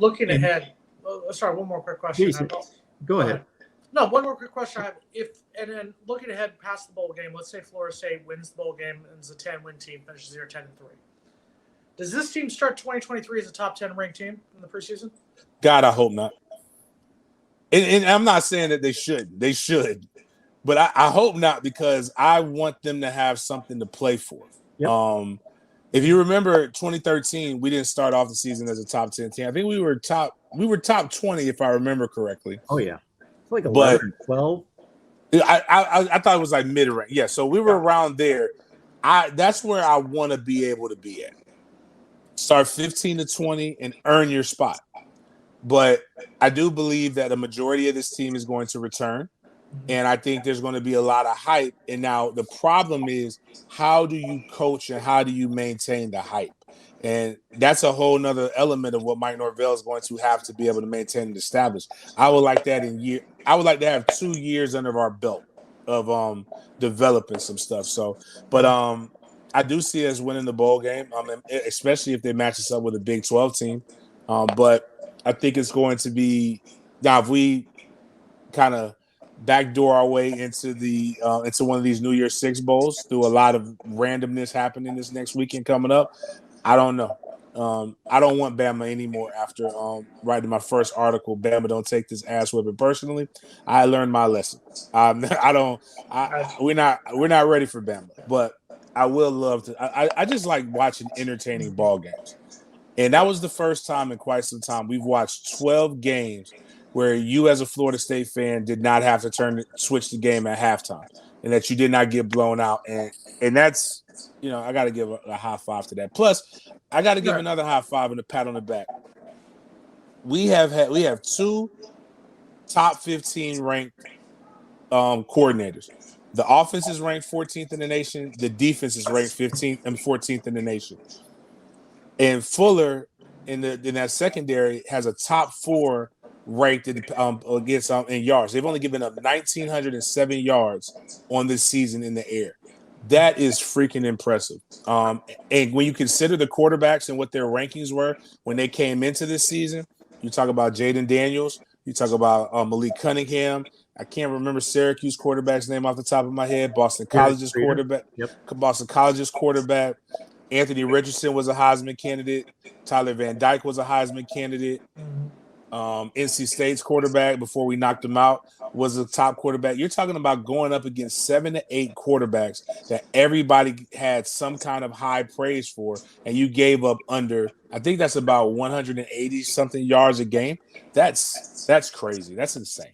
looking ahead, sorry, one more quick question. Go ahead. No, one more quick question. Then looking ahead past the bowl game, let's say Florida State wins the bowl game and is a 10-win team, finishes the year 10-3. Does this team start 2023 as a top 10 ranked team in the preseason? God, I hope not. And I'm not saying that they should. They should. But I hope not, because I want them to have something to play for. Yep. If you remember 2013, we didn't start off the season as a top 10 team. I think we were top 20, if I remember correctly. Oh, yeah. It's like 11, 12. I thought it was like mid-range. Yeah, so we were around there. That's where I want to be able to be at. Start 15-20 and earn your spot. But I do believe that a majority of this team is going to return. And I think there's going to be a lot of hype. And now the problem is, how do you coach and how do you maintain the hype? And that's a whole nother element of what Mike Norvell is going to have to be able to maintain and establish. I would like that I would like to have 2 years under our belt of developing some stuff. So, but I do see us winning the bowl game, especially if they match us up with a Big 12 team. But I think it's going to be, now if we kind of backdoor our way into into one of these New Year's Six bowls through a lot of randomness happening this next weekend coming up, I don't know. I don't want Bama anymore after writing my first article. Bama don't take this ass whipping personally. I learned my lesson. We're not ready for Bama, but I will love to. I just like watching entertaining ball games, and that was the first time in quite some time we've watched 12 games where you, as a Florida State fan, did not have to switch the game at halftime, and that you did not get blown out. And that's, I got to give a high five to that. Plus, I got to give another high five and a pat on the back. We have 2 top 15 ranked coordinators. The offense is ranked 14th in the nation. The defense is ranked 15th and 14th in the nation. And Fuller in that secondary has a top 4 ranked against in yards. They've only given up 1,907 yards on this season in the air. That is freaking impressive. And when you consider the quarterbacks and what their rankings were when they came into this season, you talk about Jaden Daniels, you talk about Malik Cunningham. I can't remember Syracuse quarterback's name off the top of my head. Boston College's quarterback. Yep. Boston College's quarterback. Anthony Richardson was a Heisman candidate. Tyler Van Dyke was a Heisman candidate. NC State's quarterback, before we knocked him out, was a top quarterback. You're talking about going up against 7 to 8 quarterbacks that everybody had some kind of high praise for, and you gave up under, I think that's about 180 something yards a game. That's crazy. That's insane.